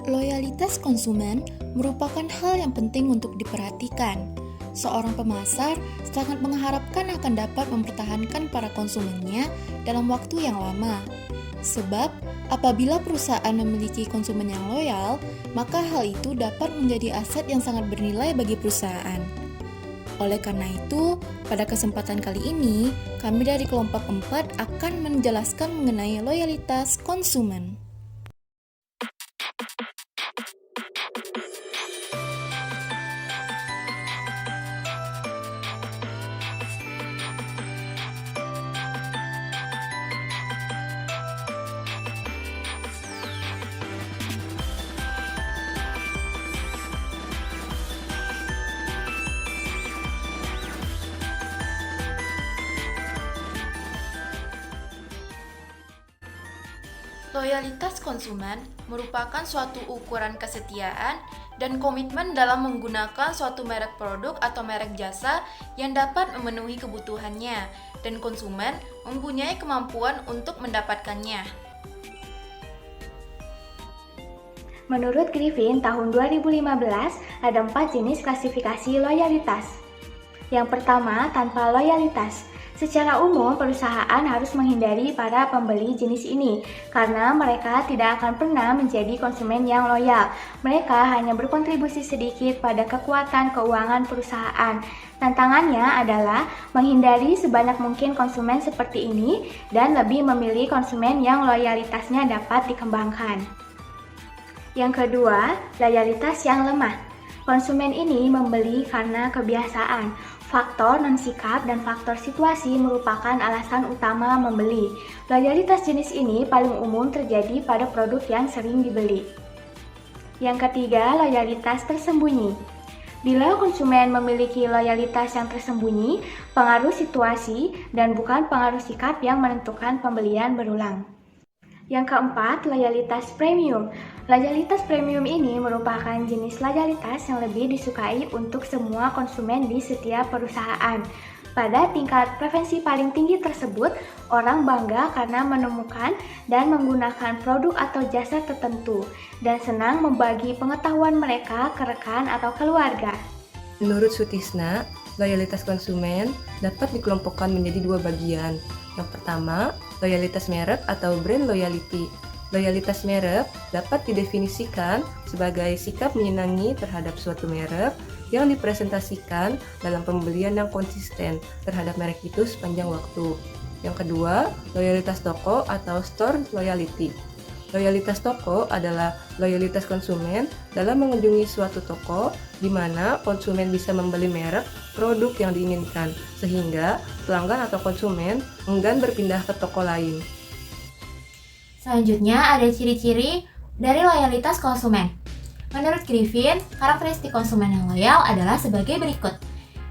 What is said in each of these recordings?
Loyalitas konsumen merupakan hal yang penting untuk diperhatikan. Seorang pemasar sangat mengharapkan akan dapat mempertahankan para konsumennya dalam waktu yang lama. Sebab, apabila perusahaan memiliki konsumen yang loyal, maka hal itu dapat menjadi aset yang sangat bernilai bagi perusahaan. Oleh karena itu, pada kesempatan kali ini, kami dari kelompok 4 akan menjelaskan mengenai loyalitas konsumen. Loyalitas konsumen merupakan suatu ukuran kesetiaan dan komitmen dalam menggunakan suatu merek produk atau merek jasa yang dapat memenuhi kebutuhannya, dan konsumen mempunyai kemampuan untuk mendapatkannya. Menurut Griffin, tahun 2015 ada 4 jenis klasifikasi loyalitas. Yang pertama, tanpa loyalitas. Secara umum, perusahaan harus menghindari para pembeli jenis ini karena mereka tidak akan pernah menjadi konsumen yang loyal. Mereka hanya berkontribusi sedikit pada kekuatan keuangan perusahaan. Tantangannya adalah menghindari sebanyak mungkin konsumen seperti ini dan lebih memilih konsumen yang loyalitasnya dapat dikembangkan. Yang kedua, loyalitas yang lemah. Konsumen ini membeli karena kebiasaan. Faktor non-sikap dan faktor situasi merupakan alasan utama membeli. Loyalitas jenis ini paling umum terjadi pada produk yang sering dibeli. Yang ketiga, loyalitas tersembunyi. Bila konsumen memiliki loyalitas yang tersembunyi, pengaruh situasi dan bukan pengaruh sikap yang menentukan pembelian berulang. Yang keempat, loyalitas premium. Loyalitas premium ini merupakan jenis loyalitas yang lebih disukai untuk semua konsumen di setiap perusahaan. Pada tingkat preferensi paling tinggi tersebut, orang bangga karena menemukan dan menggunakan produk atau jasa tertentu dan senang membagi pengetahuan mereka ke rekan atau keluarga. Menurut Sutisna, loyalitas konsumen dapat dikelompokkan menjadi dua bagian. Yang pertama, loyalitas merek atau brand loyalty. Loyalitas merek dapat didefinisikan sebagai sikap menyenangi terhadap suatu merek yang dipresentasikan dalam pembelian yang konsisten terhadap merek itu sepanjang waktu. Yang kedua, loyalitas toko atau store loyalty. Loyalitas toko adalah loyalitas konsumen dalam mengunjungi suatu toko di mana konsumen bisa membeli merek produk yang diinginkan, sehingga pelanggan atau konsumen enggan berpindah ke toko lain. Selanjutnya ada ciri-ciri dari loyalitas konsumen. Menurut Griffin, karakteristik konsumen yang loyal adalah sebagai berikut.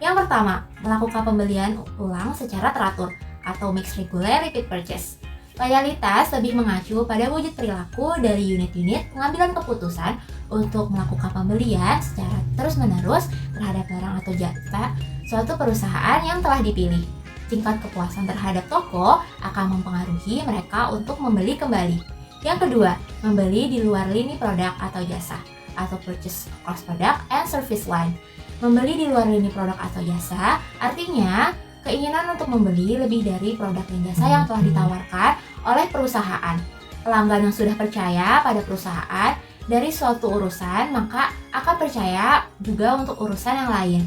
Yang pertama, melakukan pembelian ulang secara teratur atau mixed regular repeat purchase. Loyalitas lebih mengacu pada wujud perilaku dari unit-unit pengambilan keputusan untuk melakukan pembelian secara terus-menerus terhadap barang atau jasa suatu perusahaan yang telah dipilih. Tingkat kepuasan terhadap toko akan mempengaruhi mereka untuk membeli kembali. Yang kedua, membeli di luar lini produk atau jasa, atau purchase across product and service line. Membeli di luar lini produk atau jasa artinya keinginan untuk membeli lebih dari produk dan jasa yang telah ditawarkan oleh perusahaan. Pelanggan yang sudah percaya pada perusahaan dari suatu urusan, maka akan percaya juga untuk urusan yang lain.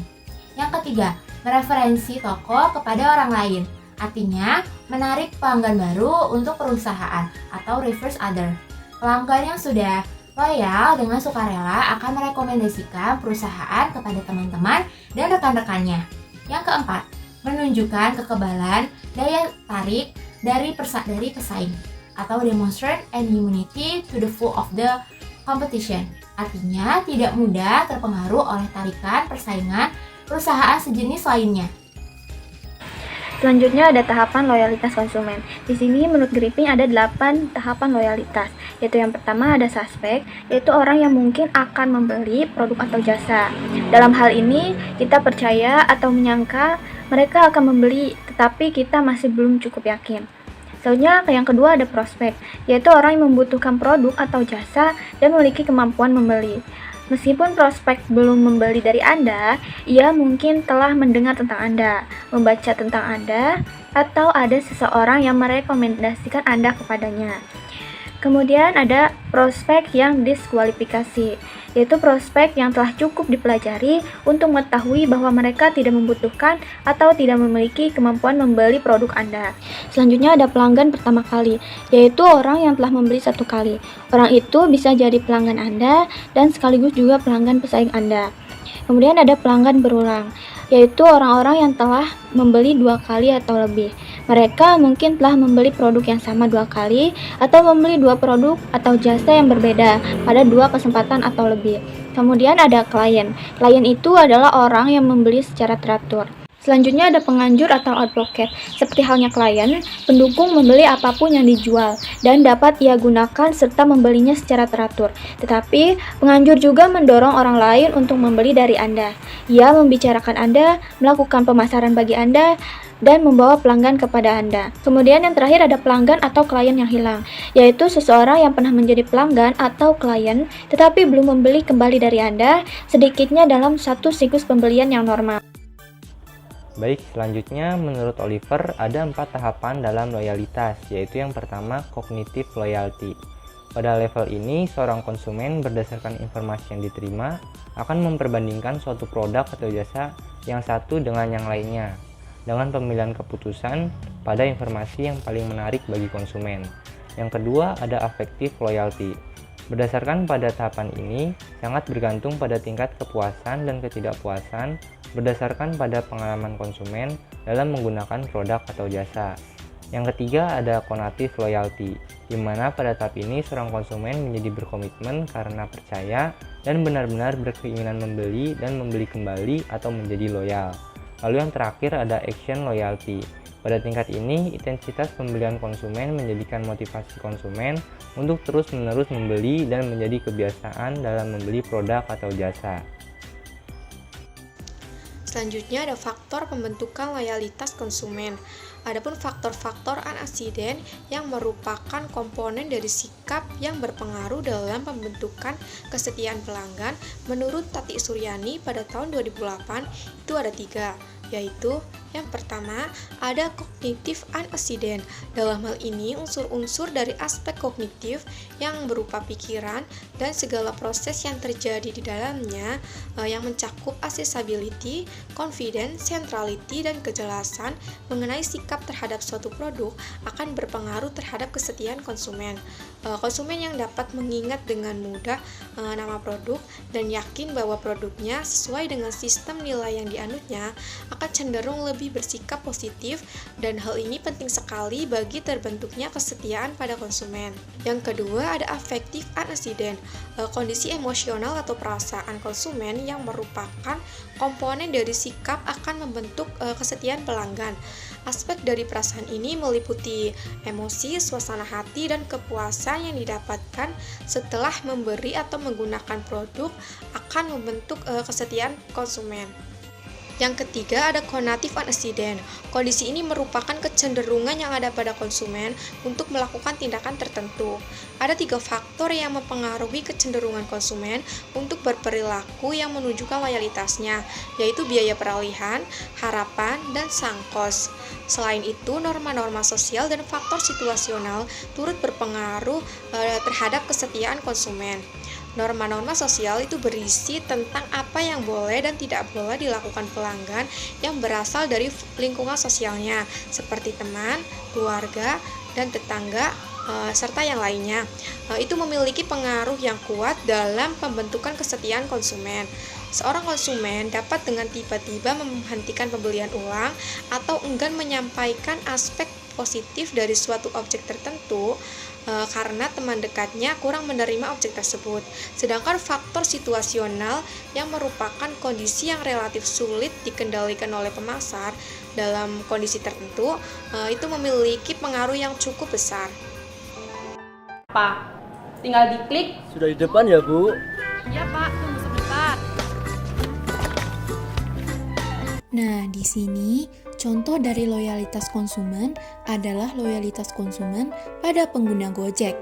Yang ketiga, mereferensi toko kepada orang lain. Artinya, menarik pelanggan baru untuk perusahaan atau reverse other. Pelanggan yang sudah loyal dengan sukarela akan merekomendasikan perusahaan kepada teman-teman dan rekan-rekannya. Yang keempat, menunjukkan kekebalan daya tarik dari pesaing atau demonstrate an immunity to the flow of the competition. Artinya tidak mudah terpengaruh oleh tarikan persaingan perusahaan sejenis lainnya. Selanjutnya ada tahapan loyalitas konsumen. Di sini menurut Griffin ada 8 tahapan loyalitas, yaitu yang pertama ada suspek, yaitu orang yang mungkin akan membeli produk atau jasa. Dalam hal ini, kita percaya atau menyangka mereka akan membeli, tetapi kita masih belum cukup yakin. Selanjutnya yang kedua ada prospek, yaitu orang yang membutuhkan produk atau jasa dan memiliki kemampuan membeli. Meskipun prospek belum membeli dari Anda, ia mungkin telah mendengar tentang Anda, membaca tentang Anda, atau ada seseorang yang merekomendasikan Anda kepadanya. Kemudian ada prospek yang diskualifikasi, yaitu prospek yang telah cukup dipelajari untuk mengetahui bahwa mereka tidak membutuhkan atau tidak memiliki kemampuan membeli produk Anda. Selanjutnya ada pelanggan pertama kali, yaitu orang yang telah membeli satu kali. Orang itu bisa jadi pelanggan Anda dan sekaligus juga pelanggan pesaing Anda. Kemudian ada pelanggan berulang, yaitu orang-orang yang telah membeli 2 kali atau lebih. Mereka mungkin telah membeli produk yang sama 2 kali atau membeli 2 produk atau jasa yang berbeda pada 2 kesempatan atau lebih. Kemudian ada klien. Klien itu adalah orang yang membeli secara teratur. Selanjutnya ada penganjur atau advocate. Seperti halnya klien, pendukung membeli apapun yang dijual dan dapat ia gunakan serta membelinya secara teratur. Tetapi, penganjur juga mendorong orang lain untuk membeli dari Anda. Ia membicarakan Anda, melakukan pemasaran bagi Anda, dan membawa pelanggan kepada Anda. Kemudian yang terakhir ada pelanggan atau klien yang hilang, yaitu seseorang yang pernah menjadi pelanggan atau klien tetapi belum membeli kembali dari Anda, sedikitnya dalam satu siklus pembelian yang normal. Baik, selanjutnya menurut Oliver ada 4 tahapan dalam loyalitas, yaitu yang pertama cognitive loyalty. Pada level ini, seorang konsumen berdasarkan informasi yang diterima akan memperbandingkan suatu produk atau jasa yang satu dengan yang lainnya, dengan pemilihan keputusan pada informasi yang paling menarik bagi konsumen. Yang kedua ada affective loyalty. Berdasarkan pada tahapan ini, sangat bergantung pada tingkat kepuasan dan ketidakpuasan berdasarkan pada pengalaman konsumen dalam menggunakan produk atau jasa. Yang ketiga ada conative loyalty, di mana pada tahap ini seorang konsumen menjadi berkomitmen karena percaya dan benar-benar berkeinginan membeli dan membeli kembali atau menjadi loyal. Lalu yang terakhir ada action loyalty. Pada tingkat ini, intensitas pembelian konsumen menjadikan motivasi konsumen untuk terus-menerus membeli dan menjadi kebiasaan dalam membeli produk atau jasa. Selanjutnya ada faktor pembentukan loyalitas konsumen. Adapun faktor-faktor antecedent yang merupakan komponen dari sikap yang berpengaruh dalam pembentukan kesetiaan pelanggan menurut Tati Suryani pada tahun 2008 itu ada 3, yaitu yang pertama ada cognitive antecedent. Dalam hal ini unsur-unsur dari aspek kognitif yang berupa pikiran dan segala proses yang terjadi di dalamnya yang mencakup accessibility, confidence, centrality, dan kejelasan mengenai sikap terhadap suatu produk akan berpengaruh terhadap kesetiaan konsumen. Konsumen yang dapat mengingat dengan mudah nama produk dan yakin bahwa produknya sesuai dengan sistem nilai yang dianutnya akan cenderung lebih bersikap positif, dan hal ini penting sekali bagi terbentuknya kesetiaan pada konsumen. Yang kedua ada affective antecedent, kondisi emosional atau perasaan konsumen yang merupakan komponen dari sikap akan membentuk kesetiaan pelanggan. Aspek dari perasaan ini meliputi emosi, suasana hati, dan kepuasan yang didapatkan setelah memberi atau menggunakan produk akan membentuk kesetiaan konsumen. Yang ketiga ada conative antecedent. Kondisi ini merupakan kecenderungan yang ada pada konsumen untuk melakukan tindakan tertentu. Ada 3 faktor yang mempengaruhi kecenderungan konsumen untuk berperilaku yang menunjukkan loyalitasnya, yaitu biaya peralihan, harapan, dan sang kos. Selain itu, norma-norma sosial dan faktor situasional turut berpengaruh terhadap kesetiaan konsumen. Norma-norma sosial itu berisi tentang apa yang boleh dan tidak boleh dilakukan pelanggan yang berasal dari lingkungan sosialnya, seperti teman, keluarga, dan tetangga, serta yang lainnya. Itu memiliki pengaruh yang kuat dalam pembentukan kesetiaan konsumen. Seorang konsumen dapat dengan tiba-tiba menghentikan pembelian ulang atau enggan menyampaikan aspek positif dari suatu objek tertentu karena teman dekatnya kurang menerima objek tersebut. Sedangkan faktor situasional yang merupakan kondisi yang relatif sulit dikendalikan oleh pemasar dalam kondisi tertentu itu memiliki pengaruh yang cukup besar. Pak, tinggal diklik. Sudah di depan ya, Bu? Ya, Pak, tunggu sebentar. Nah, di sini Contoh dari loyalitas konsumen adalah loyalitas konsumen pada pengguna Gojek.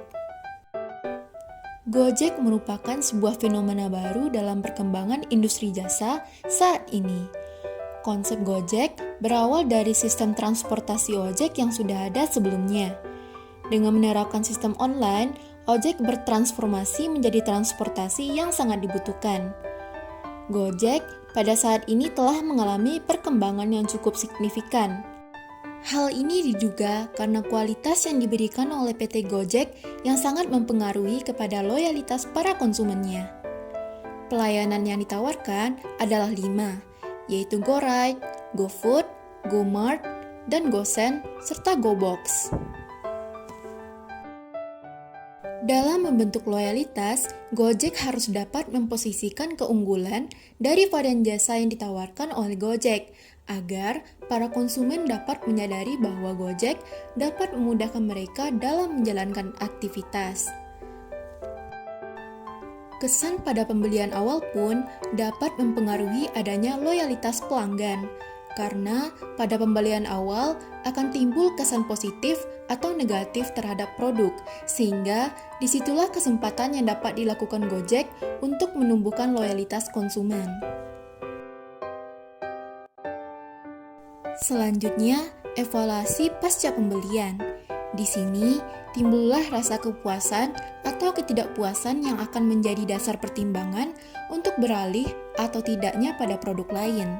Gojek merupakan sebuah fenomena baru dalam perkembangan industri jasa saat ini. Konsep Gojek berawal dari sistem transportasi ojek yang sudah ada sebelumnya. Dengan menerapkan sistem online, ojek bertransformasi menjadi transportasi yang sangat dibutuhkan. Gojek pada saat ini telah mengalami perkembangan yang cukup signifikan. Hal ini diduga karena kualitas yang diberikan oleh PT Gojek yang sangat mempengaruhi kepada loyalitas para konsumennya. Pelayanan yang ditawarkan adalah 5, yaitu GoRide, GoFood, GoMart, dan GoSend, serta GoBox. Dalam membentuk loyalitas, Gojek harus dapat memposisikan keunggulan dari varian jasa yang ditawarkan oleh Gojek, agar para konsumen dapat menyadari bahwa Gojek dapat memudahkan mereka dalam menjalankan aktivitas. Kesan pada pembelian awal pun dapat mempengaruhi adanya loyalitas pelanggan, karena pada pembelian awal akan timbul kesan positif atau negatif terhadap produk, sehingga disitulah kesempatan yang dapat dilakukan Gojek untuk menumbuhkan loyalitas konsumen. Selanjutnya, evaluasi pasca pembelian. Di sini, timbullah rasa kepuasan atau ketidakpuasan yang akan menjadi dasar pertimbangan untuk beralih atau tidaknya pada produk lain.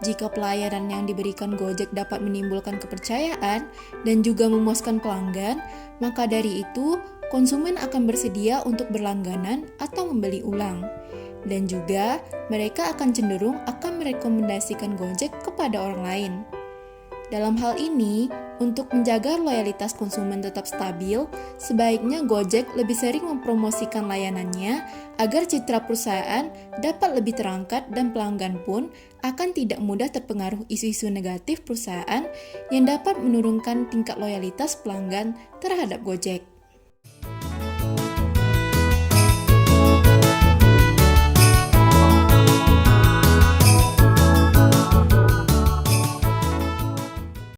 Jika pelayanan yang diberikan Gojek dapat menimbulkan kepercayaan dan juga memuaskan pelanggan, maka dari itu konsumen akan bersedia untuk berlangganan atau membeli ulang. Dan juga mereka akan cenderung akan merekomendasikan Gojek kepada orang lain. Dalam hal ini, untuk menjaga loyalitas konsumen tetap stabil, sebaiknya Gojek lebih sering mempromosikan layanannya agar citra perusahaan dapat lebih terangkat dan pelanggan pun akan tidak mudah terpengaruh isu-isu negatif perusahaan yang dapat menurunkan tingkat loyalitas pelanggan terhadap Gojek.